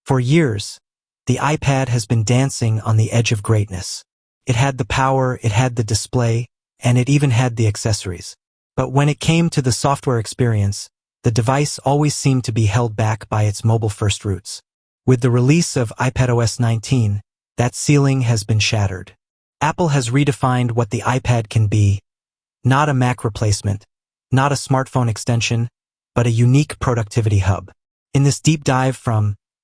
For years, the iPad has been dancing on the edge of greatness. It had the power, it had the display, and it even had the accessories. But when it came to the software experience, the device always seemed to be held back by its mobile-first roots. With the release of iPadOS 19, that ceiling has been shattered. Apple has redefined what the iPad can be, not a Mac replacement, not a smartphone extension, but a unique productivity hub. In this deep dive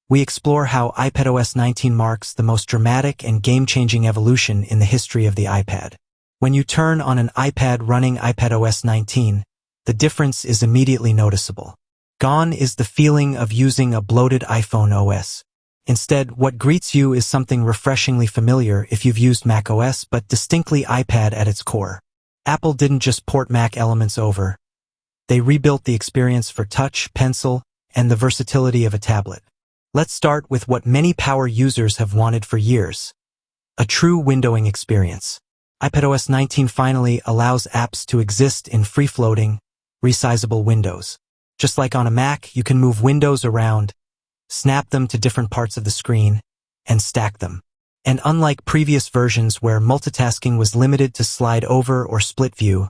we explore how iPadOS 19 marks the most dramatic and game-changing evolution in the history of the iPad. When you turn on an iPad running iPadOS 19, the difference is immediately noticeable. Gone is the feeling of using a bloated iPhone OS. Instead, what greets you is something refreshingly familiar if you've used macOS but distinctly iPad at its core. Apple didn't just port Mac elements over. They rebuilt the experience for touch, pencil, and the versatility of a tablet. Let's start with what many power users have wanted for years: a true windowing experience. iPadOS 19 finally allows apps to exist in free-floating, resizable windows. Just like on a Mac, you can move windows around, snap them to different parts of the screen, and stack them. And unlike previous versions where multitasking was limited to slide over or split view,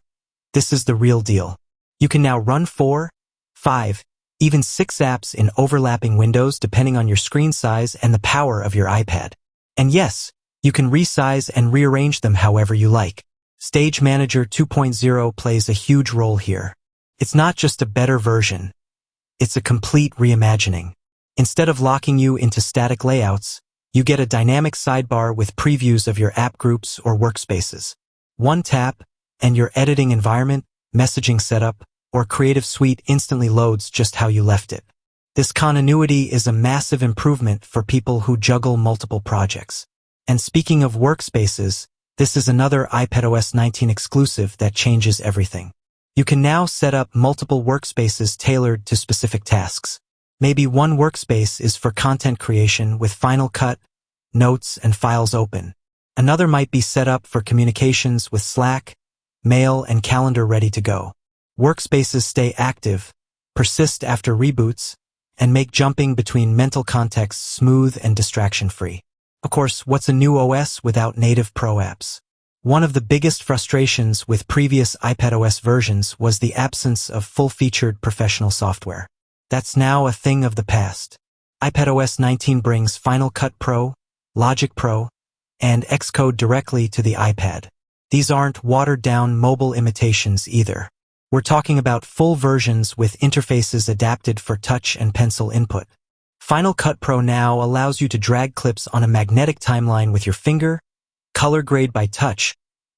this is the real deal. You can now run 4, 5, even 6 apps in overlapping windows depending on your screen size and the power of your iPad. And yes, you can resize and rearrange them however you like. Stage Manager 2.0 plays a huge role here. It's not just a better version. It's a complete reimagining. Instead of locking you into static layouts, you get a dynamic sidebar with previews of your app groups or workspaces. One tap, and your editing environment, messaging setup, or creative suite instantly loads just how you left it. This continuity is a massive improvement for people who juggle multiple projects. And speaking of workspaces, this is another iPadOS 19 exclusive that changes everything. You can now set up multiple workspaces tailored to specific tasks. Maybe one workspace is for content creation with Final Cut, notes, and files open. Another might be set up for communications with Slack, Mail, and Calendar ready to go. Workspaces stay active, persist after reboots, and make jumping between mental contexts smooth and distraction-free. Of course, what's a new OS without native Pro apps? One of the biggest frustrations with previous iPadOS versions was the absence of full-featured professional software. That's now a thing of the past. iPadOS 19 brings Final Cut Pro, Logic Pro, and Xcode directly to the iPad. These aren't watered-down mobile imitations either. We're talking about full versions with interfaces adapted for touch and pencil input. Final Cut Pro now allows you to drag clips on a magnetic timeline with your finger, color grade by touch,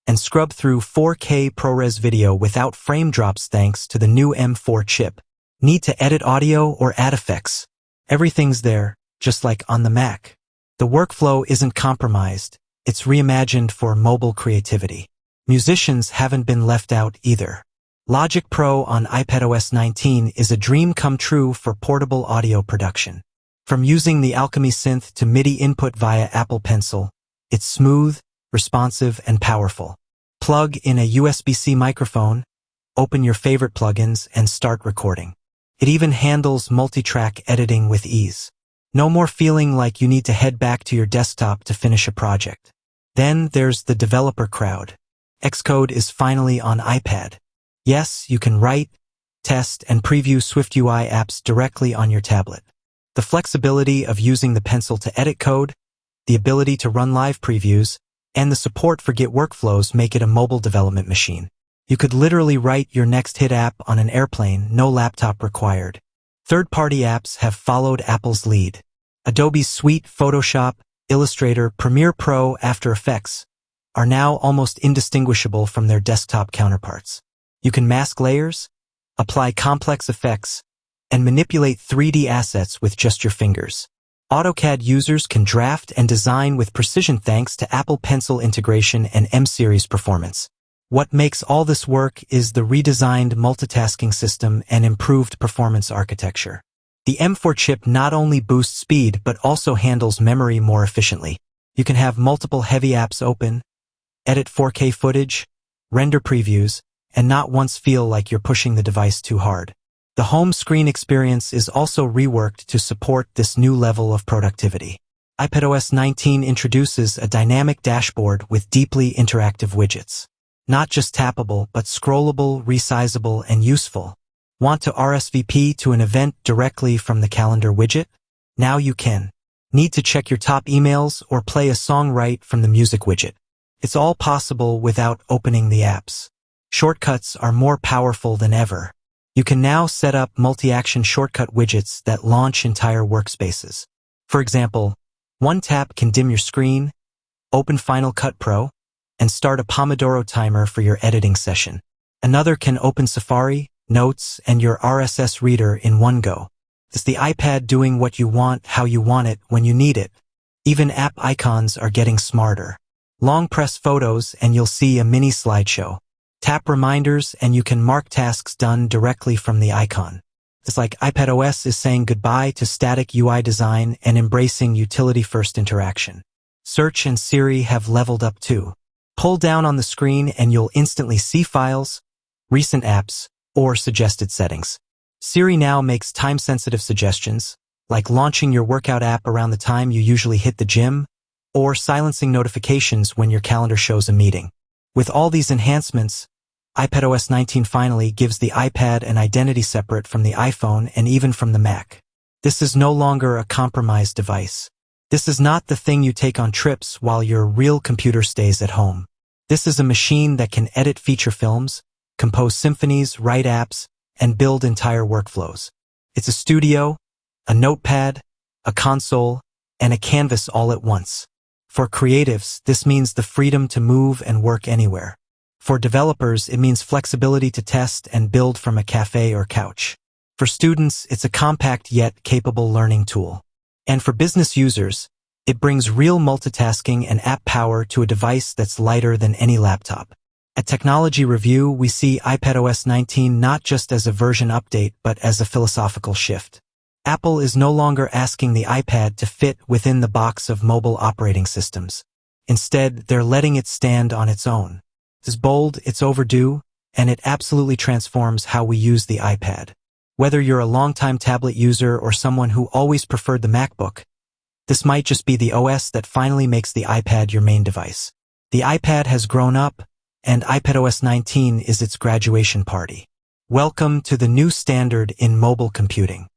and scrub through 4K ProRes video without frame drops thanks to the new M4 chip. Need to edit audio or add effects? Everything's there, just like on the Mac. The workflow isn't compromised, it's reimagined for mobile creativity. Musicians haven't been left out either. Logic Pro on iPadOS 19 is a dream come true for portable audio production. From using the Alchemy synth to MIDI input via Apple Pencil, it's smooth, responsive, and powerful. Plug in a USB-C microphone, open your favorite plugins, and start recording. It even handles multi-track editing with ease. No more feeling like you need to head back to your desktop to finish a project. Then there's the developer crowd. Xcode is finally on iPad. Yes, you can write, test, and preview SwiftUI apps directly on your tablet. The flexibility of using the pencil to edit code, the ability to run live previews, and the support for Git workflows make it a mobile development machine. You could literally write your next hit app on an airplane, no laptop required. Third-party apps have followed Apple's lead. Adobe's Suite, Photoshop, Illustrator, Premiere Pro, After Effects are now almost indistinguishable from their desktop counterparts. You can mask layers, apply complex effects, and manipulate 3D assets with just your fingers. AutoCAD users can draft and design with precision thanks to Apple Pencil integration and M-Series performance. What makes all this work is the redesigned multitasking system and improved performance architecture. The M4 chip not only boosts speed but also handles memory more efficiently. You can have multiple heavy apps open, edit 4K footage, render previews, and not once feel like you're pushing the device too hard. The home screen experience is also reworked to support this new level of productivity. iPadOS 19 introduces a dynamic dashboard with deeply interactive widgets. Not just tappable, but scrollable, resizable, and useful. Want to RSVP to an event directly from the calendar widget? Now you can. Need to check your top emails or play a song right from the music widget? It's all possible without opening the apps. Shortcuts are more powerful than ever. You can now set up multi-action shortcut widgets that launch entire workspaces. For example, one tap can dim your screen, open Final Cut Pro, and start a Pomodoro timer for your editing session. Another can open Safari, Notes, and your RSS reader in one go. It's the iPad doing what you want, how you want it, when you need it. Even app icons are getting smarter. Long press photos and you'll see a mini slideshow. Tap reminders and you can mark tasks done directly from the icon. It's like iPadOS is saying goodbye to static UI design and embracing utility-first interaction. Search and Siri have leveled up too. Pull down on the screen and you'll instantly see files, recent apps, or suggested settings. Siri now makes time-sensitive suggestions, like launching your workout app around the time you usually hit the gym, or silencing notifications when your calendar shows a meeting. With all these enhancements, iPadOS 19 finally gives the iPad an identity separate from the iPhone and even from the Mac. This is no longer a compromised device. This is not the thing you take on trips while your real computer stays at home. This is a machine that can edit feature films, compose symphonies, write apps, and build entire workflows. It's a studio, a notepad, a console, and a canvas all at once. For creatives, this means the freedom to move and work anywhere. For developers, it means flexibility to test and build from a cafe or couch. For students, it's a compact yet capable learning tool. And for business users, it brings real multitasking and app power to a device that's lighter than any laptop. At Technology Review, we see iPadOS 19 not just as a version update, but as a philosophical shift. Apple is no longer asking the iPad to fit within the box of mobile operating systems. Instead, they're letting it stand on its own. It's bold, it's overdue, and it absolutely transforms how we use the iPad. Whether you're a longtime tablet user or someone who always preferred the MacBook, this might just be the OS that finally makes the iPad your main device. The iPad has grown up, and iPadOS 19 is its graduation party. Welcome to the new standard in mobile computing.